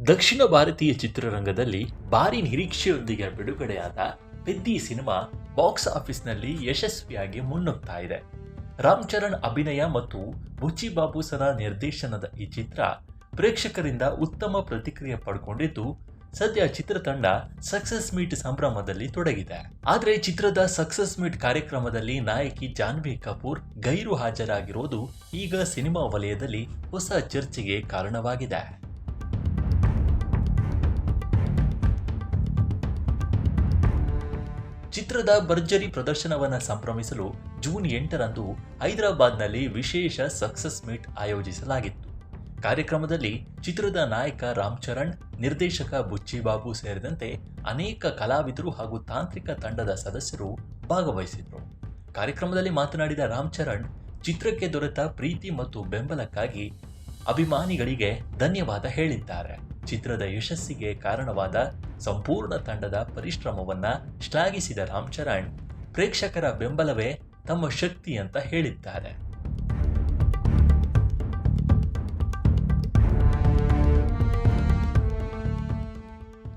ದಕ್ಷಿಣ ಭಾರತೀಯ ಚಿತ್ರರಂಗದಲ್ಲಿ ಭಾರಿ ನಿರೀಕ್ಷೆಯೊಂದಿಗೆ ಬಿಡುಗಡೆಯಾದ ಪೆದ್ದಿ ಸಿನಿಮಾ ಬಾಕ್ಸ್ ಆಫೀಸ್ನಲ್ಲಿ ಯಶಸ್ವಿಯಾಗಿ ಮುನ್ನುಗ್ತಾ ಇದೆ. ರಾಮ್ ಚರಣ್ ಅಭಿನಯ ಮತ್ತು ಬುಚ್ಚಿ ಬಾಬುಸರ ನಿರ್ದೇಶನದ ಈ ಚಿತ್ರ ಪ್ರೇಕ್ಷಕರಿಂದ ಉತ್ತಮ ಪ್ರತಿಕ್ರಿಯೆ ಪಡ್ಕೊಂಡಿದ್ದು, ಸದ್ಯ ಚಿತ್ರತಂಡ ಸಕ್ಸಸ್ ಮೀಟ್ ಸಂಭ್ರಮದಲ್ಲಿ ತೊಡಗಿದೆ. ಆದರೆ ಚಿತ್ರದ ಸಕ್ಸಸ್ ಮೀಟ್ ಕಾರ್ಯಕ್ರಮದಲ್ಲಿ ನಾಯಕಿ ಜಾನ್ವಿ ಕಪೂರ್ ಗೈರು ಹಾಜರಾಗಿರೋದು ಈಗ ಸಿನಿಮಾ ವಲಯದಲ್ಲಿ ಹೊಸ ಚರ್ಚೆಗೆ ಕಾರಣವಾಗಿದೆ. ಚಿತ್ರದ ಭರ್ಜರಿ ಪ್ರದರ್ಶನವನ್ನು ಸಂಭ್ರಮಿಸಲು ಜೂನ್ 8ರಂದು ಹೈದರಾಬಾದ್ನಲ್ಲಿ ವಿಶೇಷ ಸಕ್ಸಸ್ ಮೀಟ್ ಆಯೋಜಿಸಲಾಗಿತ್ತು. ಕಾರ್ಯಕ್ರಮದಲ್ಲಿ ಚಿತ್ರದ ನಾಯಕ ರಾಮ್ ಚರಣ್, ನಿರ್ದೇಶಕ ಬುಚ್ಚಿ ಬಾಬು ಸೇರಿದಂತೆ ಅನೇಕ ಕಲಾವಿದರು ಹಾಗೂ ತಾಂತ್ರಿಕ ತಂಡದ ಸದಸ್ಯರು ಭಾಗವಹಿಸಿದ್ರು. ಕಾರ್ಯಕ್ರಮದಲ್ಲಿ ಮಾತನಾಡಿದ ರಾಮ್ ಚರಣ್, ಚಿತ್ರಕ್ಕೆ ದೊರೆತ ಪ್ರೀತಿ ಮತ್ತು ಬೆಂಬಲಕ್ಕಾಗಿ ಅಭಿಮಾನಿಗಳಿಗೆ ಧನ್ಯವಾದ ಹೇಳಿದ್ದಾರೆ. ಚಿತ್ರದ ಯಶಸ್ಸಿಗೆ ಕಾರಣವಾದ ಸಂಪೂರ್ಣ ತಂಡದ ಪರಿಶ್ರಮವನ್ನ ಶ್ಲಾಘಿಸಿದ ರಾಮ್ ಚರಣ್, ಪ್ರೇಕ್ಷಕರ ಬೆಂಬಲವೇ ತಮ್ಮ ಶಕ್ತಿ ಅಂತ ಹೇಳಿದ್ದಾರೆ.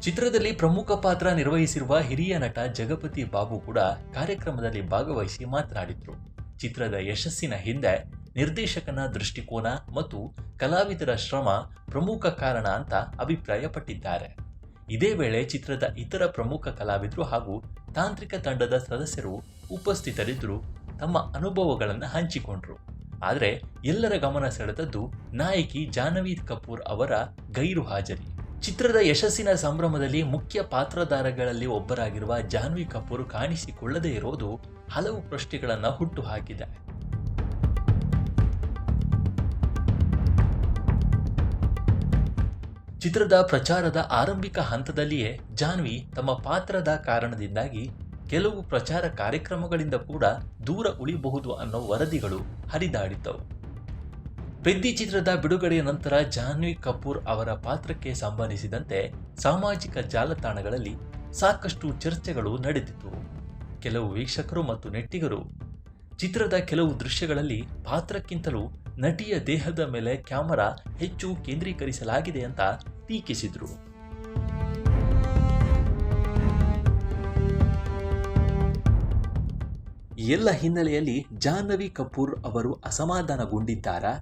ಚಿತ್ರದಲ್ಲಿ ಪ್ರಮುಖ ಪಾತ್ರ ನಿರ್ವಹಿಸಿರುವ ಹಿರಿಯ ನಟ ಜಗಪತಿ ಬಾಬು ಕೂಡ ಕಾರ್ಯಕ್ರಮದಲ್ಲಿ ಭಾಗವಹಿಸಿ ಮಾತನಾಡಿದ್ರು. ಚಿತ್ರದ ಯಶಸ್ಸಿನ ಹಿಂದೆ ನಿರ್ದೇಶಕನ ದೃಷ್ಟಿಕೋನ ಮತ್ತು ಕಲಾವಿದರ ಶ್ರಮ ಪ್ರಮುಖ ಕಾರಣ ಅಂತ ಅಭಿಪ್ರಾಯಪಟ್ಟಿದ್ದಾರೆ. ಇದೇ ವೇಳೆ ಚಿತ್ರದ ಇತರ ಪ್ರಮುಖ ಕಲಾವಿದರು ಹಾಗೂ ತಾಂತ್ರಿಕ ತಂಡದ ಸದಸ್ಯರು ಉಪಸ್ಥಿತರಿದ್ದರು, ತಮ್ಮ ಅನುಭವಗಳನ್ನು ಹಂಚಿಕೊಂಡ್ರು. ಆದರೆ ಎಲ್ಲರ ಗಮನ ಸೆಳೆದದ್ದು ನಾಯಕಿ ಜಾನ್ವಿ ಕಪೂರ್ ಅವರ ಗೈರು ಹಾಜರಿ. ಚಿತ್ರದ ಯಶಸ್ಸಿನ ಸಂಭ್ರಮದಲ್ಲಿ ಮುಖ್ಯ ಪಾತ್ರಧಾರಗಳಲ್ಲಿ ಒಬ್ಬರಾಗಿರುವ ಜಾನ್ವಿ ಕಪೂರ್ ಕಾಣಿಸಿಕೊಳ್ಳದೇ ಇರೋದು ಹಲವು ಪ್ರಶ್ನೆಗಳನ್ನು ಹುಟ್ಟುಹಾಕಿದೆ. ಚಿತ್ರದ ಪ್ರಚಾರದ ಆರಂಭಿಕ ಹಂತದಲ್ಲಿಯೇ ಜಾನ್ವಿ ತಮ್ಮ ಪಾತ್ರದ ಕಾರಣದಿಂದಾಗಿ ಕೆಲವು ಪ್ರಚಾರ ಕಾರ್ಯಕ್ರಮಗಳಿಂದ ಕೂಡ ದೂರ ಉಳಿಬಹುದು ಅನ್ನೋ ವರದಿಗಳು ಹರಿದಾಡಿದ್ದವು. ಪೆದ್ದಿ ಚಿತ್ರದ ಬಿಡುಗಡೆಯ ನಂತರ ಜಾನ್ವಿ ಕಪೂರ್ ಅವರ ಪಾತ್ರಕ್ಕೆ ಸಂಬಂಧಿಸಿದಂತೆ ಸಾಮಾಜಿಕ ಜಾಲತಾಣಗಳಲ್ಲಿ ಸಾಕಷ್ಟು ಚರ್ಚೆಗಳು ನಡೆದಿದ್ದವು. ಕೆಲವು ವೀಕ್ಷಕರು ಮತ್ತು ನೆಟ್ಟಿಗರು ಚಿತ್ರದ ಕೆಲವು ದೃಶ್ಯಗಳಲ್ಲಿ ಪಾತ್ರಕ್ಕಿಂತಲೂ ನಟಿಯ ದೇಹದ ಮೇಲೆ ಕ್ಯಾಮರಾ ಹೆಚ್ಚು ಕೇಂದ್ರೀಕರಿಸಲಾಗಿದೆ ಅಂತ ಟೀಕಿಸಿದರು. ಈ ಎಲ್ಲ ಹಿನ್ನೆಲೆಯಲ್ಲಿ ಜಾಹ್ನವಿ ಕಪೂರ್ ಅವರು ಅಸಮಾಧಾನಗೊಂಡಿದ್ದಾರಾ?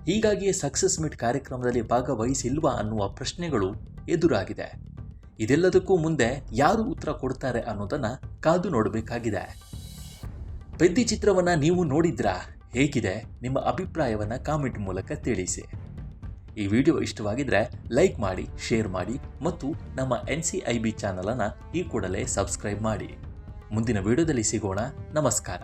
ಹೀಗಾಗಿ ಸಕ್ಸಸ್ ಮೀಟ್ ಕಾರ್ಯಕ್ರಮದಲ್ಲಿ ಭಾಗವಹಿಸಿಲ್ವಾ ಅನ್ನುವ ಪ್ರಶ್ನೆಗಳು ಎದುರಾಗಿದೆ. ಇದೆಲ್ಲದಕ್ಕೂ ಮುಂದೆ ಯಾರು ಉತ್ತರ ಕೊಡ್ತಾರೆ ಅನ್ನೋದನ್ನ ಕಾದು ನೋಡಬೇಕಾಗಿದೆ. ಪೆದ್ದಿ ಚಿತ್ರವನ್ನ ನೀವು ನೋಡಿದ್ರಾ? ಹೇಗಿದೆ? ನಿಮ್ಮ ಅಭಿಪ್ರಾಯವನ್ನ ಕಾಮೆಂಟ್ ಮೂಲಕ ತಿಳಿಸಿ. ಈ ವಿಡಿಯೋ ಇಷ್ಟವಾಗಿದ್ರೆ ಲೈಕ್ ಮಾಡಿ, ಶೇರ್ ಮಾಡಿ ಮತ್ತು ನಮ್ಮ NCIB ಚಾನಲ್ ಅನ್ನು ಈ ಕೂಡಲೇ ಸಬ್ಸ್ಕ್ರೈಬ್ ಮಾಡಿ. ಮುಂದಿನ ವಿಡಿಯೋದಲ್ಲಿ ಸಿಗೋಣ. ನಮಸ್ಕಾರ.